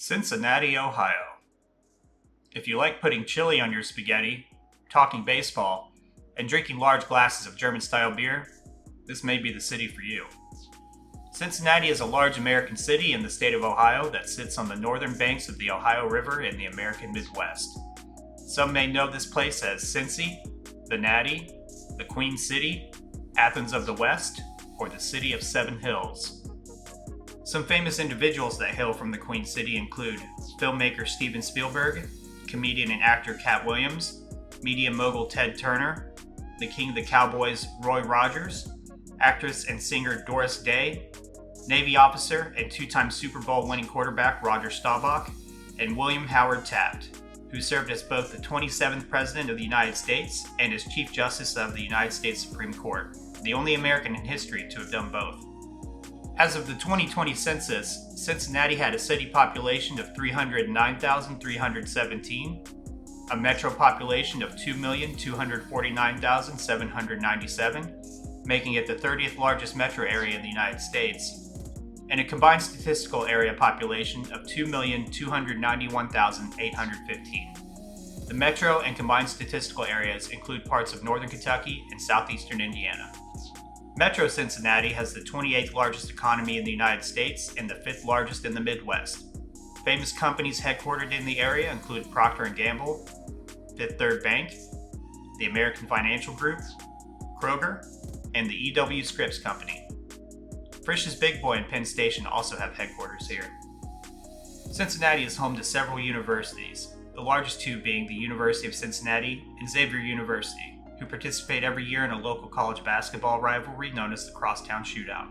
Cincinnati, Ohio. If you like putting chili on your spaghetti, talking baseball, and drinking large glasses of German-style beer, this may be the city for you. Cincinnati is a large American city in the state of Ohio that sits on the northern banks of the Ohio River in the American Midwest. Some may know this place as Cincy, the Natty, the Queen City, Athens of the West, or the City of Seven Hills. Some famous individuals that hail from the Queen City include filmmaker Steven Spielberg, comedian and actor Cat Williams, media mogul Ted Turner, the King of the Cowboys Roy Rogers, actress and singer Doris Day, Navy officer and two-time Super Bowl winning quarterback Roger Staubach, and William Howard Taft, who served as both the 27th President of the United States and as Chief Justice of the United States Supreme Court, the only American in history to have done both. As of the 2020 census, Cincinnati had a city population of 309,317, a metro population of 2,249,797, making it the 30th largest metro area in the United States, and a combined statistical area population of 2,291,815. The metro and combined statistical areas include parts of northern Kentucky and southeastern Indiana. Metro Cincinnati has the 28th largest economy in the United States and the 5th largest in the Midwest. Famous companies headquartered in the area include Procter & Gamble, Fifth Third Bank, the American Financial Group, Kroger, and the E.W. Scripps Company. Frisch's Big Boy and Penn Station also have headquarters here. Cincinnati is home to several universities, the largest two being the University of Cincinnati and Xavier University, who participate every year in a local college basketball rivalry known as the Crosstown Shootout.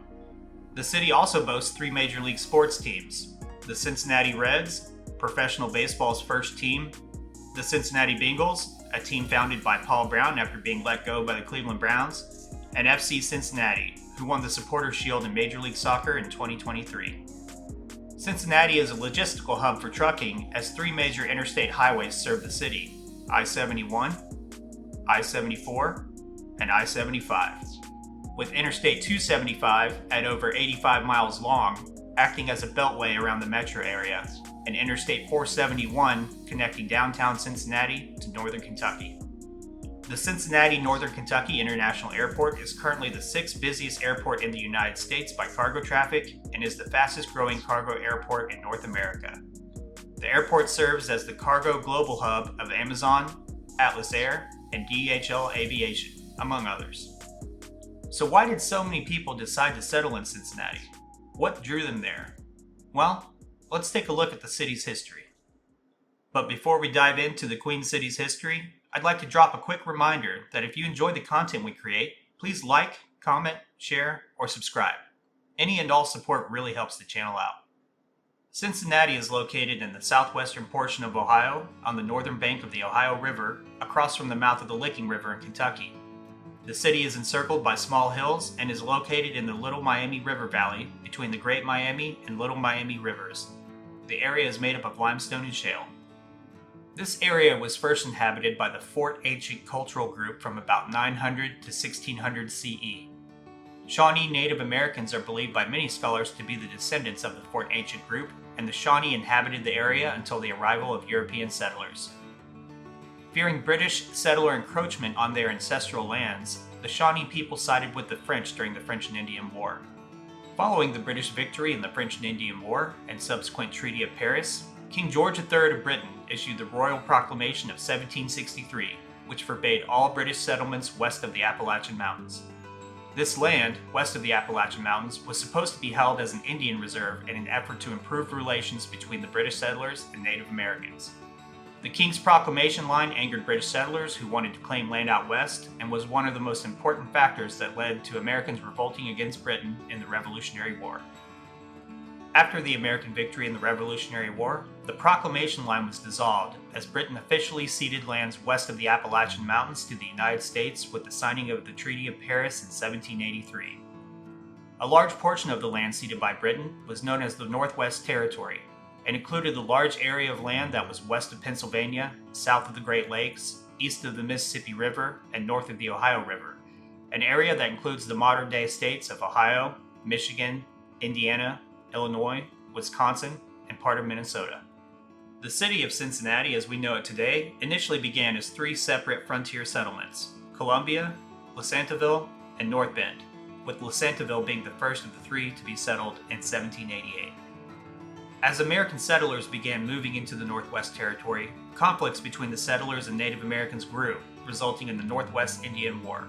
The city also boasts three major league sports teams: the Cincinnati Reds, professional baseball's first team; the Cincinnati Bengals, a team founded by Paul Brown after being let go by the Cleveland Browns; and FC Cincinnati, who won the Supporters' Shield in Major League Soccer in 2023. Cincinnati is a logistical hub for trucking as three major interstate highways serve the city: I-71, I-74, and I-75, with Interstate 275 at over 85 miles long, acting as a beltway around the metro area, and Interstate 471 connecting downtown Cincinnati to northern Kentucky. The Cincinnati Northern Kentucky International Airport is currently the sixth busiest airport in the United States by cargo traffic and is the fastest growing cargo airport in North America. The airport serves as the cargo global hub of Amazon, Atlas Air, and DHL Aviation, among others. So why did so many people decide to settle in Cincinnati? What drew them there? Well, let's take a look at the city's history. But before we dive into the Queen City's history, I'd like to drop a quick reminder that if you enjoy the content we create, please like, comment, share, or subscribe. Any and all support really helps the channel out. Cincinnati is located in the southwestern portion of Ohio, on the northern bank of the Ohio River, across from the mouth of the Licking River in Kentucky. The city is encircled by small hills and is located in the Little Miami River Valley between the Great Miami and Little Miami Rivers. The area is made up of limestone and shale. This area was first inhabited by the Fort Ancient cultural group from about 900 to 1600 CE. Shawnee Native Americans are believed by many scholars to be the descendants of the Fort Ancient group, and the Shawnee inhabited the area until the arrival of European settlers. Fearing British settler encroachment on their ancestral lands, the Shawnee people sided with the French during the French and Indian War. Following the British victory in the French and Indian War and subsequent Treaty of Paris, King George III of Britain issued the Royal Proclamation of 1763, which forbade all British settlements west of the Appalachian Mountains. This land, west of the Appalachian Mountains, was supposed to be held as an Indian reserve in an effort to improve relations between the British settlers and Native Americans. The King's Proclamation line angered British settlers who wanted to claim land out west and was one of the most important factors that led to Americans revolting against Britain in the Revolutionary War. After the American victory in the Revolutionary War, the Proclamation line was dissolved as Britain officially ceded lands west of the Appalachian Mountains to the United States with the signing of the Treaty of Paris in 1783. A large portion of the land ceded by Britain was known as the Northwest Territory and included the large area of land that was west of Pennsylvania, south of the Great Lakes, east of the Mississippi River, and north of the Ohio River, an area that includes the modern-day states of Ohio, Michigan, Indiana, Illinois, Wisconsin, and part of Minnesota. The city of Cincinnati, as we know it today, initially began as three separate frontier settlements: Columbia, Lesantoville, and North Bend, with Lesantoville being the first of the three to be settled in 1788. As American settlers began moving into the Northwest Territory, conflicts between the settlers and Native Americans grew, resulting in the Northwest Indian War.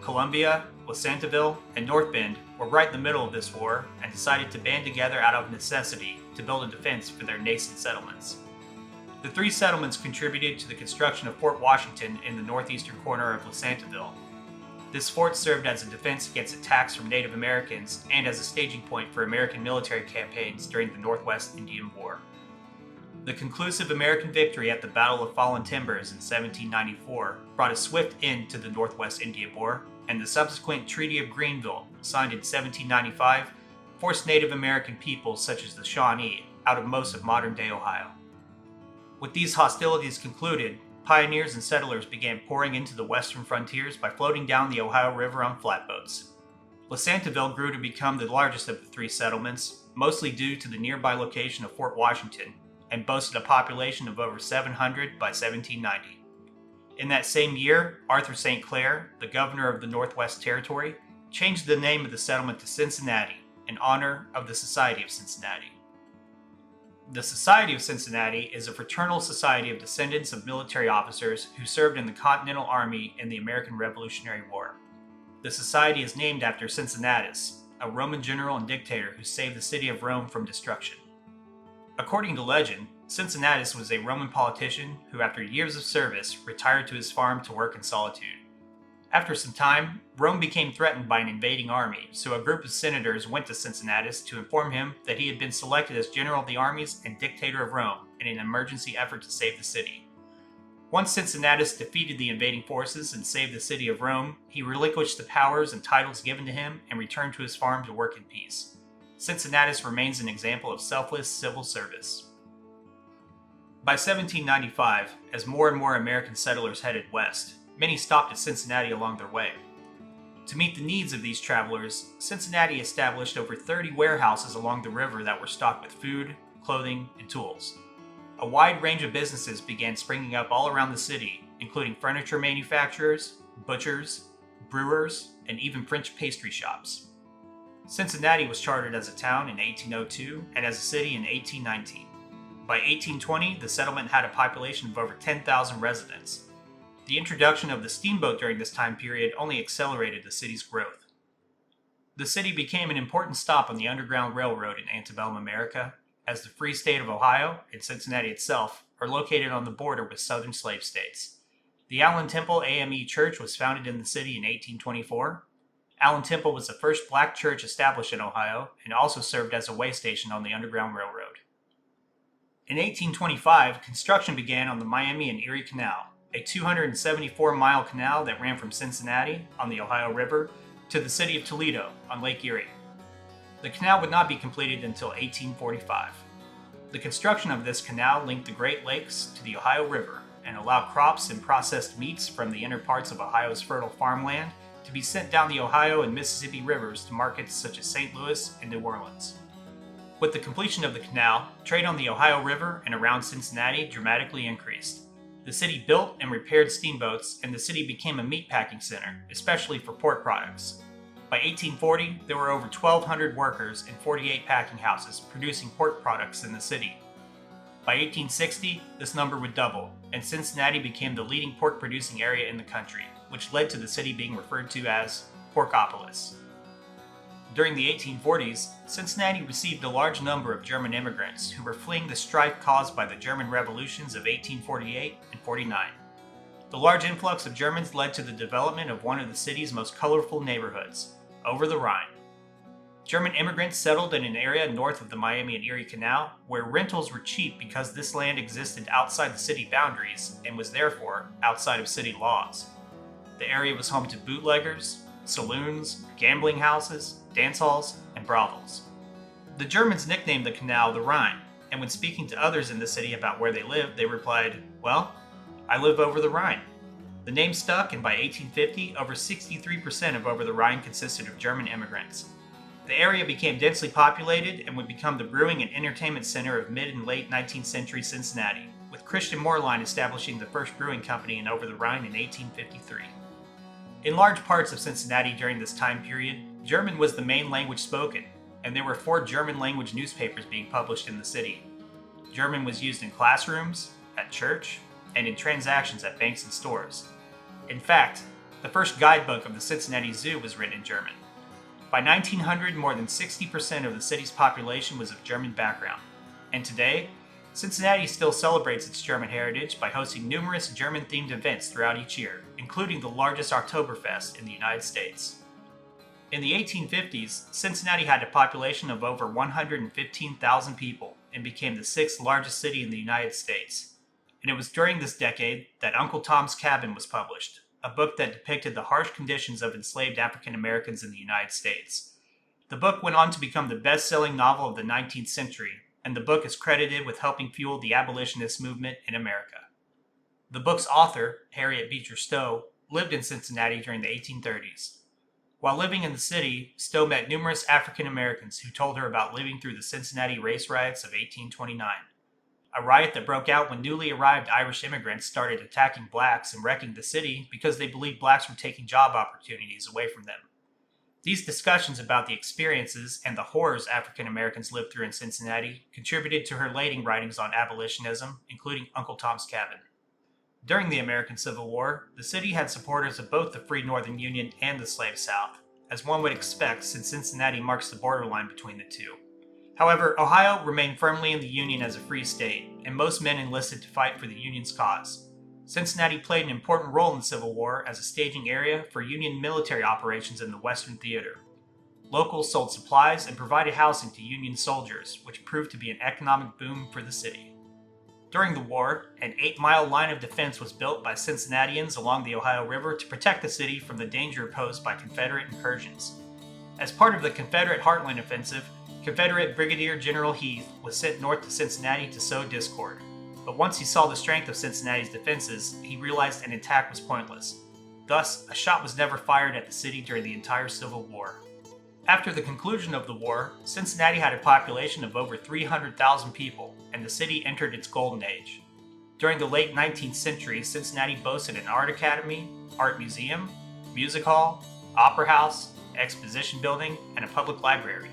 Columbia, Lesantoville, and North Bend were right in the middle of this war and decided to band together out of necessity to build a defense for their nascent settlements. The three settlements contributed to the construction of Fort Washington in the northeastern corner of Lesantoville. This fort served as a defense against attacks from Native Americans and as a staging point for American military campaigns during the Northwest Indian War. The conclusive American victory at the Battle of Fallen Timbers in 1794 brought a swift end to the Northwest Indian War, and the subsequent Treaty of Greenville, signed in 1795, forced Native American peoples such as the Shawnee out of most of modern-day Ohio. With these hostilities concluded, pioneers and settlers began pouring into the western frontiers by floating down the Ohio River on flatboats. Lesantoville grew to become the largest of the three settlements, mostly due to the nearby location of Fort Washington, and boasted a population of over 700 by 1790. In that same year, Arthur St. Clair, the governor of the Northwest Territory, changed the name of the settlement to Cincinnati in honor of the Society of Cincinnati. The Society of Cincinnati is a fraternal society of descendants of military officers who served in the Continental Army in the American Revolutionary War. The society is named after Cincinnatus, a Roman general and dictator who saved the city of Rome from destruction. According to legend, Cincinnatus was a Roman politician who, after years of service, retired to his farm to work in solitude. After some time, Rome became threatened by an invading army, so a group of senators went to Cincinnatus to inform him that he had been selected as general of the armies and dictator of Rome in an emergency effort to save the city. Once Cincinnatus defeated the invading forces and saved the city of Rome, he relinquished the powers and titles given to him and returned to his farm to work in peace. Cincinnatus remains an example of selfless civil service. By 1795, as more and more American settlers headed west, many stopped at Cincinnati along their way. To meet the needs of these travelers, Cincinnati established over 30 warehouses along the river that were stocked with food, clothing, and tools. A wide range of businesses began springing up all around the city, including furniture manufacturers, butchers, brewers, and even French pastry shops. Cincinnati was chartered as a town in 1802 and as a city in 1819. By 1820, the settlement had a population of over 10,000 residents. The introduction of the steamboat during this time period only accelerated the city's growth. The city became an important stop on the Underground Railroad in antebellum America, as the Free State of Ohio and Cincinnati itself are located on the border with southern slave states. The Allen Temple AME Church was founded in the city in 1824. Allen Temple was the first black church established in Ohio and also served as a way station on the Underground Railroad. In 1825, construction began on the Miami and Erie Canal, a 274-mile canal that ran from Cincinnati on the Ohio River to the city of Toledo on Lake Erie. The canal would not be completed until 1845. The construction of this canal linked the Great Lakes to the Ohio River and allowed crops and processed meats from the inner parts of Ohio's fertile farmland to be sent down the Ohio and Mississippi rivers to markets such as St. Louis and New Orleans. With the completion of the canal, trade on the Ohio River and around Cincinnati dramatically increased. The city built and repaired steamboats, and the city became a meatpacking center, especially for pork products. By 1840, there were over 1,200 workers in 48 packing houses producing pork products in the city. By 1860, this number would double, and Cincinnati became the leading pork-producing area in the country, which led to the city being referred to as Porkopolis. During the 1840s, Cincinnati received a large number of German immigrants who were fleeing the strife caused by the German revolutions of 1848 and 49. The large influx of Germans led to the development of one of the city's most colorful neighborhoods, over the Rhine. German immigrants settled in an area north of the Miami and Erie Canal where rentals were cheap because this land existed outside the city boundaries and was therefore outside of city laws. The area was home to bootleggers, saloons, gambling houses, dance halls, and brothels. The Germans nicknamed the canal the Rhine, and when speaking to others in the city about where they lived, they replied, "Well, I live over the Rhine." The name stuck, and by 1850, over 63% of Over the Rhine consisted of German immigrants. The area became densely populated and would become the brewing and entertainment center of mid and late 19th century Cincinnati, with Christian Moerlein establishing the first brewing company in Over the Rhine in 1853. In large parts of Cincinnati during this time period, German was the main language spoken, and there were 4 German-language newspapers being published in the city. German was used in classrooms, at church, and in transactions at banks and stores. In fact, the first guidebook of the Cincinnati Zoo was written in German. By 1900, more than 60% of the city's population was of German background, and today, Cincinnati still celebrates its German heritage by hosting numerous German-themed events throughout each year, including the largest Oktoberfest in the United States. In the 1850s, Cincinnati had a population of over 115,000 people and became the 6th largest city in the United States. And it was during this decade that Uncle Tom's Cabin was published, a book that depicted the harsh conditions of enslaved African Americans in the United States. The book went on to become the best-selling novel of the 19th century, and the book is credited with helping fuel the abolitionist movement in America. The book's author, Harriet Beecher Stowe, lived in Cincinnati during the 1830s. While living in the city, Stowe met numerous African Americans who told her about living through the Cincinnati race riots of 1829, a riot that broke out when newly arrived Irish immigrants started attacking blacks and wrecking the city because they believed blacks were taking job opportunities away from them. These discussions about the experiences and the horrors African Americans lived through in Cincinnati contributed to her later writings on abolitionism, including Uncle Tom's Cabin. During the American Civil War, the city had supporters of both the Free Northern Union and the Slave South, as one would expect since Cincinnati marks the borderline between the two. However, Ohio remained firmly in the Union as a free state, and most men enlisted to fight for the Union's cause. Cincinnati played an important role in the Civil War as a staging area for Union military operations in the Western Theater. Locals sold supplies and provided housing to Union soldiers, which proved to be an economic boom for the city. During the war, an 8-mile line of defense was built by Cincinnatians along the Ohio River to protect the city from the danger posed by Confederate incursions. As part of the Confederate Heartland Offensive, Confederate Brigadier General Heath was sent north to Cincinnati to sow discord. But once he saw the strength of Cincinnati's defenses, he realized an attack was pointless. Thus, a shot was never fired at the city during the entire Civil War. After the conclusion of the war, Cincinnati had a population of over 300,000 people, and the city entered its golden age. During the late 19th century, Cincinnati boasted an art academy, art museum, music hall, opera house, exposition building, and a public library.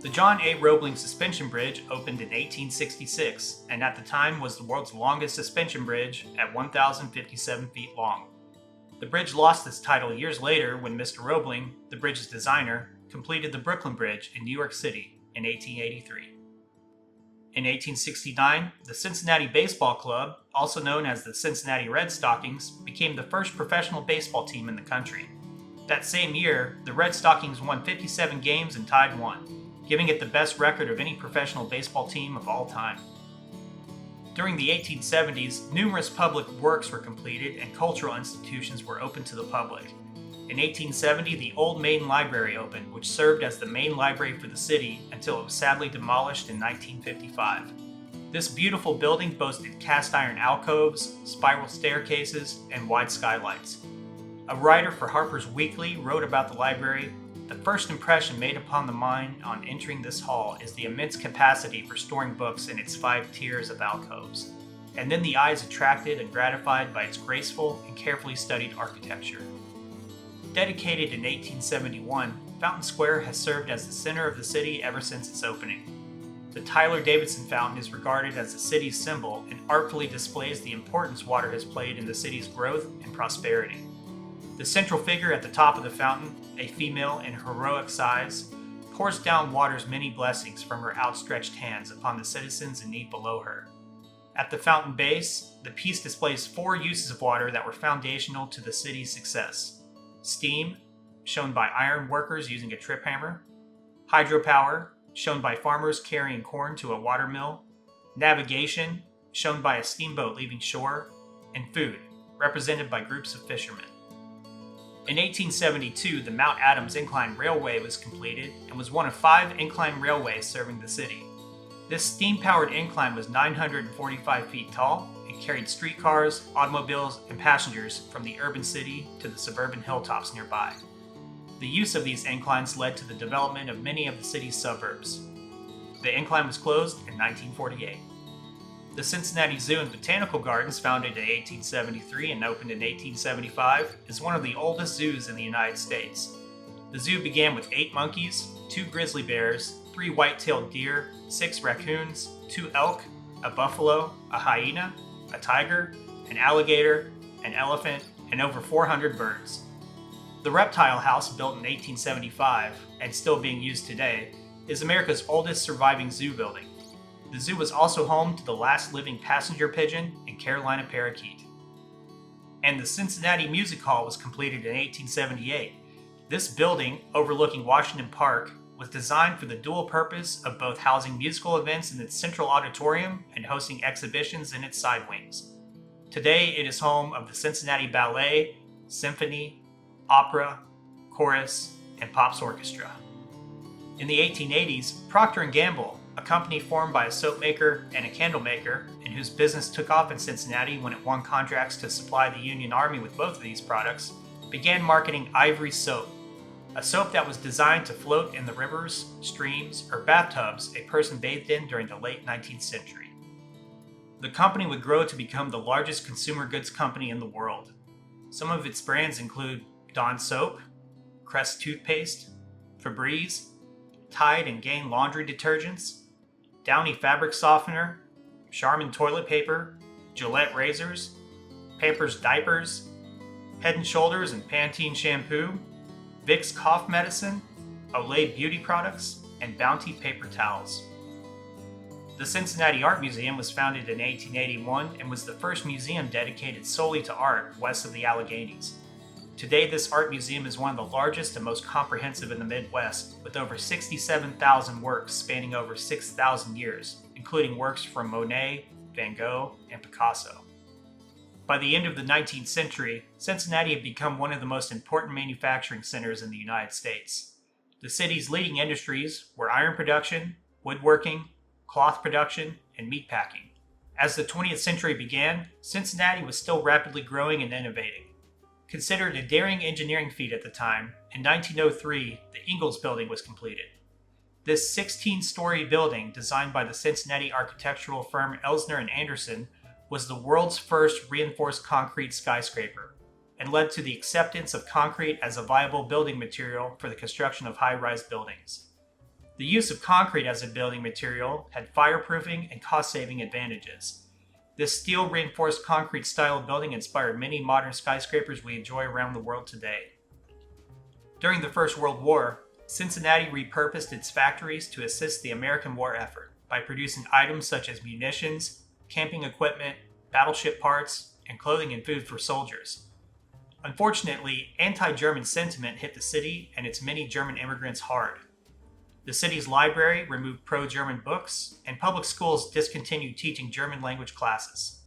The John A. Roebling Suspension Bridge opened in 1866, and at the time was the world's longest suspension bridge at 1,057 feet long. The bridge lost its title years later when Mr. Roebling, the bridge's designer, completed the Brooklyn Bridge in New York City in 1883. In 1869, the Cincinnati Baseball Club, also known as the Cincinnati Red Stockings, became the first professional baseball team in the country. That same year, the Red Stockings won 57 games and tied 1. Giving it the best record of any professional baseball team of all time. During the 1870s, numerous public works were completed and cultural institutions were opened to the public. In 1870, the Old Maiden Library opened, which served as the main library for the city until it was sadly demolished in 1955. This beautiful building boasted cast iron alcoves, spiral staircases, and wide skylights. A writer for Harper's Weekly wrote about the library, "The first impression made upon the mind on entering this hall is the immense capacity for storing books in its 5 tiers of alcoves, and then the eye is attracted and gratified by its graceful and carefully studied architecture." Dedicated in 1871, Fountain Square has served as the center of the city ever since its opening. The Tyler Davidson Fountain is regarded as the city's symbol and artfully displays the importance water has played in the city's growth and prosperity. The central figure at the top of the fountain, a female in heroic size, pours down water's many blessings from her outstretched hands upon the citizens in need below her. At the fountain base, the piece displays 4 uses of water that were foundational to the city's success. Steam, shown by iron workers using a trip hammer. Hydropower, shown by farmers carrying corn to a water mill. Navigation, shown by a steamboat leaving shore. And food, represented by groups of fishermen. In 1872, the Mount Adams Incline Railway was completed and was one of 5 incline railways serving the city. This steam-powered incline was 945 feet tall and carried streetcars, automobiles, and passengers from the urban city to the suburban hilltops nearby. The use of these inclines led to the development of many of the city's suburbs. The incline was closed in 1948. The Cincinnati Zoo and Botanical Gardens, founded in 1873 and opened in 1875, is one of the oldest zoos in the United States. The zoo began with 8 monkeys, 2 grizzly bears, 3 white-tailed deer, 6 raccoons, 2 elk, a buffalo, a hyena, a tiger, an alligator, an elephant, and over 400 birds. The Reptile House, built in 1875 and still being used today, is America's oldest surviving zoo building. The zoo was also home to the last living passenger pigeon and Carolina parakeet. And the Cincinnati Music Hall was completed in 1878. This building, overlooking Washington Park, was designed for the dual purpose of both housing musical events in its central auditorium and hosting exhibitions in its side wings. Today, it is home of the Cincinnati Ballet, Symphony, Opera, Chorus, and Pops Orchestra. In the 1880s, Procter & Gamble, a company formed by a soap maker and a candle maker, and whose business took off in Cincinnati when it won contracts to supply the Union Army with both of these products, began marketing Ivory soap, a soap that was designed to float in the rivers, streams, or bathtubs a person bathed in during the late 19th century. The company would grow to become the largest consumer goods company in the world. Some of its brands include Dawn soap, Crest toothpaste, Febreze, Tide and Gain laundry detergents, Downy fabric softener, Charmin toilet paper, Gillette razors, Pampers diapers, Head & Shoulders and Pantene shampoo, Vicks cough medicine, Olay beauty products, and Bounty paper towels. The Cincinnati Art Museum was founded in 1881 and was the first museum dedicated solely to art west of the Alleghenies. Today, this art museum is one of the largest and most comprehensive in the Midwest, with over 67,000 works spanning over 6,000 years, including works from Monet, Van Gogh, and Picasso. By the end of the 19th century, Cincinnati had become one of the most important manufacturing centers in the United States. The city's leading industries were iron production, woodworking, cloth production, and meatpacking. As the 20th century began, Cincinnati was still rapidly growing and innovating. Considered a daring engineering feat at the time, in 1903, the Ingalls Building was completed. This 16-story building, designed by the Cincinnati architectural firm Elsner and Anderson, was the world's first reinforced concrete skyscraper, and led to the acceptance of concrete as a viable building material for the construction of high-rise buildings. The use of concrete as a building material had fireproofing and cost-saving advantages. This steel-reinforced concrete style of building inspired many modern skyscrapers we enjoy around the world today. During the First World War, Cincinnati repurposed its factories to assist the American war effort by producing items such as munitions, camping equipment, battleship parts, and clothing and food for soldiers. Unfortunately, anti-German sentiment hit the city and its many German immigrants hard. The city's library removed pro-German books, and public schools discontinued teaching German language classes.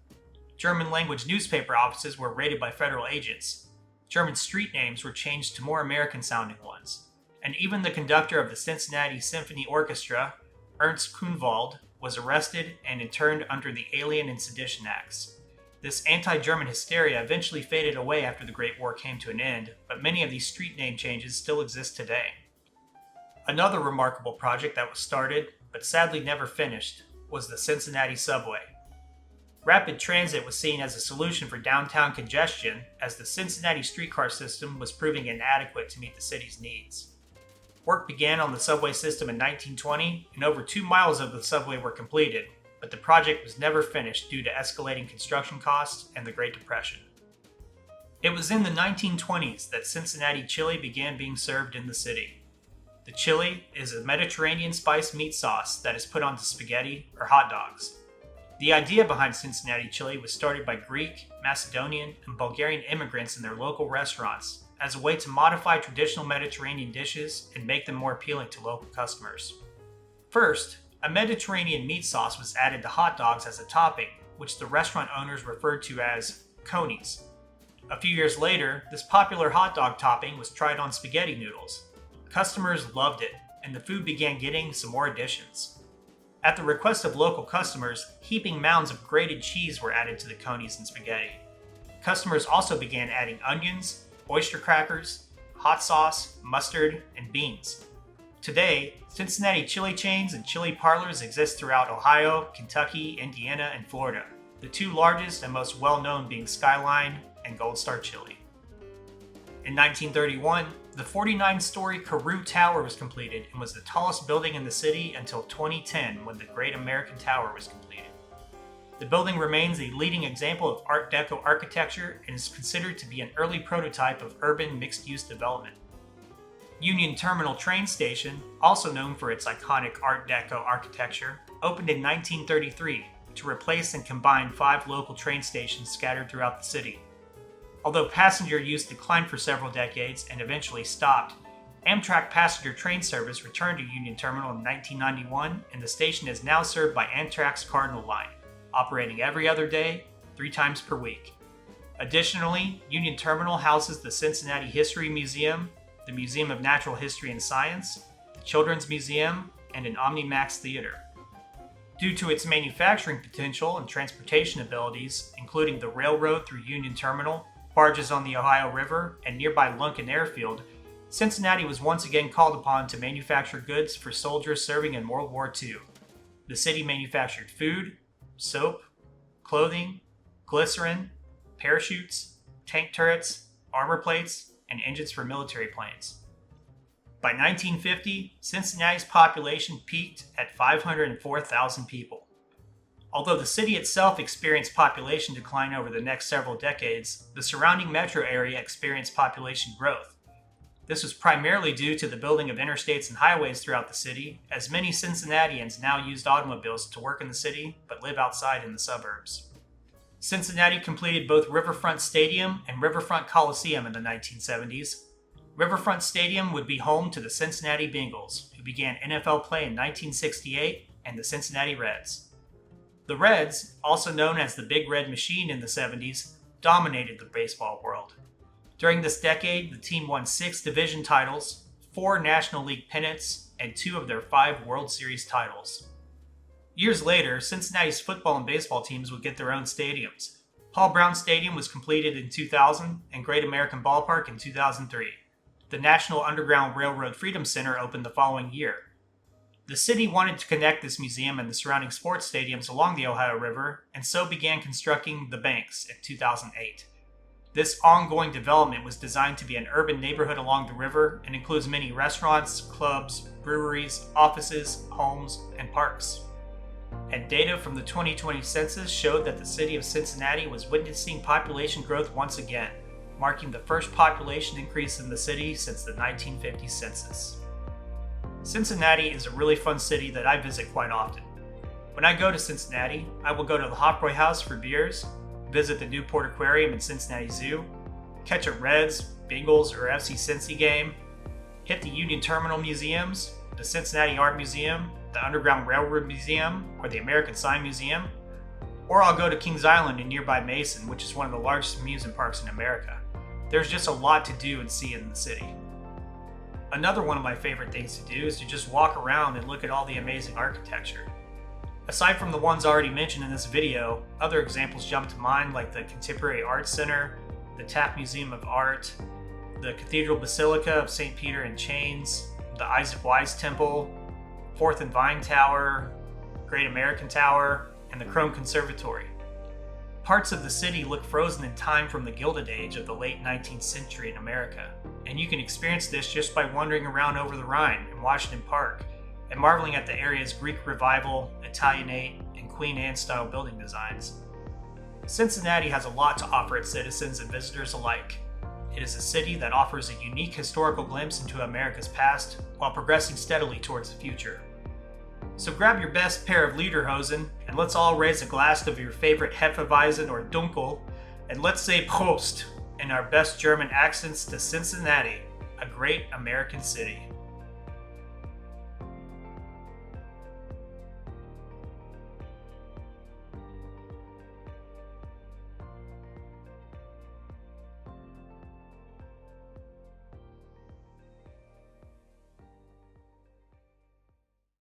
German language newspaper offices were raided by federal agents. German street names were changed to more American-sounding ones. And even the conductor of the Cincinnati Symphony Orchestra, Ernst Kuhnwald, was arrested and interned under the Alien and Sedition Acts. This anti-German hysteria eventually faded away after the Great War came to an end, but many of these street name changes still exist today. Another remarkable project that was started, but sadly never finished, was the Cincinnati subway. Rapid transit was seen as a solution for downtown congestion, as the Cincinnati streetcar system was proving inadequate to meet the city's needs. Work began on the subway system in 1920, and over 2 miles of the subway were completed, but the project was never finished due to escalating construction costs and the Great Depression. It was in the 1920s that Cincinnati chili began being served in the city. The chili is a Mediterranean spiced meat sauce that is put onto spaghetti or hot dogs. The idea behind Cincinnati chili was started by Greek, Macedonian, and Bulgarian immigrants in their local restaurants as a way to modify traditional Mediterranean dishes and make them more appealing to local customers. First, a Mediterranean meat sauce was added to hot dogs as a topping, which the restaurant owners referred to as conies. A few years later, this popular hot dog topping was tried on spaghetti noodles. Customers loved it, and the food began getting some more additions. At the request of local customers, heaping mounds of grated cheese were added to the conies and spaghetti. Customers also began adding onions, oyster crackers, hot sauce, mustard, and beans. Today, Cincinnati chili chains and chili parlors exist throughout Ohio, Kentucky, Indiana, and Florida, the two largest and most well-known being Skyline and Gold Star Chili. In 1931, the 49-story Carew Tower was completed and was the tallest building in the city until 2010 when the Great American Tower was completed. The building remains a leading example of Art Deco architecture and is considered to be an early prototype of urban mixed-use development. Union Terminal train station, also known for its iconic Art Deco architecture, opened in 1933 to replace and combine 5 local train stations scattered throughout the city. Although passenger use declined for several decades and eventually stopped, Amtrak passenger train service returned to Union Terminal in 1991, and the station is now served by Amtrak's Cardinal Line, operating every other day, 3 times per week. Additionally, Union Terminal houses the Cincinnati History Museum, the Museum of Natural History and Science, the Children's Museum, and an OmniMax theater. Due to its manufacturing potential and transportation abilities, including the railroad through Union Terminal, barges on the Ohio River, and nearby Lunken Airfield, Cincinnati was once again called upon to manufacture goods for soldiers serving in World War II. The city manufactured food, soap, clothing, glycerin, parachutes, tank turrets, armor plates, and engines for military planes. By 1950, Cincinnati's population peaked at 504,000 people. Although the city itself experienced population decline over the next several decades, the surrounding metro area experienced population growth. This was primarily due to the building of interstates and highways throughout the city, as many Cincinnatians now used automobiles to work in the city but live outside in the suburbs. Cincinnati completed both Riverfront Stadium and Riverfront Coliseum in the 1970s. Riverfront Stadium would be home to the Cincinnati Bengals, who began NFL play in 1968, and the Cincinnati Reds. The Reds, also known as the Big Red Machine in the 70s, dominated the baseball world. During this decade, the team won 6 division titles, 4 National League pennants, and 2 of their 5 World Series titles. Years later, Cincinnati's football and baseball teams would get their own stadiums. Paul Brown Stadium was completed in 2000 and Great American Ballpark in 2003. The National Underground Railroad Freedom Center opened the following year. The city wanted to connect this museum and the surrounding sports stadiums along the Ohio River, and so began constructing the banks in 2008. This ongoing development was designed to be an urban neighborhood along the river and includes many restaurants, clubs, breweries, offices, homes, and parks. And data from the 2020 census showed that the city of Cincinnati was witnessing population growth once again, marking the first population increase in the city since the 1950 census. Cincinnati is a really fun city that I visit quite often. When I go to Cincinnati, I will go to the Hofbräu House for beers, visit the Newport Aquarium and Cincinnati Zoo, catch a Reds, Bengals, or FC Cincy game, hit the Union Terminal museums, the Cincinnati Art Museum, the Underground Railroad Museum, or the American Sign Museum, or I'll go to Kings Island in nearby Mason, which is one of the largest amusement parks in America. There's just a lot to do and see in the city. Another one of my favorite things to do is to just walk around and look at all the amazing architecture. Aside from the ones already mentioned in this video, other examples jump to mind like the Contemporary Art Center, the Taft Museum of Art, the Cathedral Basilica of St. Peter and Chains, the Isaac Wise Temple, 4th and Vine Tower, Great American Tower, and the Crome Conservatory. Parts of the city look frozen in time from the Gilded Age of the late 19th century in America, and you can experience this just by wandering around over the Rhine in Washington Park and marveling at the area's Greek Revival, Italianate, and Queen Anne-style building designs. Cincinnati has a lot to offer its citizens and visitors alike. It is a city that offers a unique historical glimpse into America's past while progressing steadily towards the future. So grab your best pair of Lederhosen and let's all raise a glass of your favorite Hefeweizen or Dunkel, and let's say Prost in our best German accents to Cincinnati, a great American city.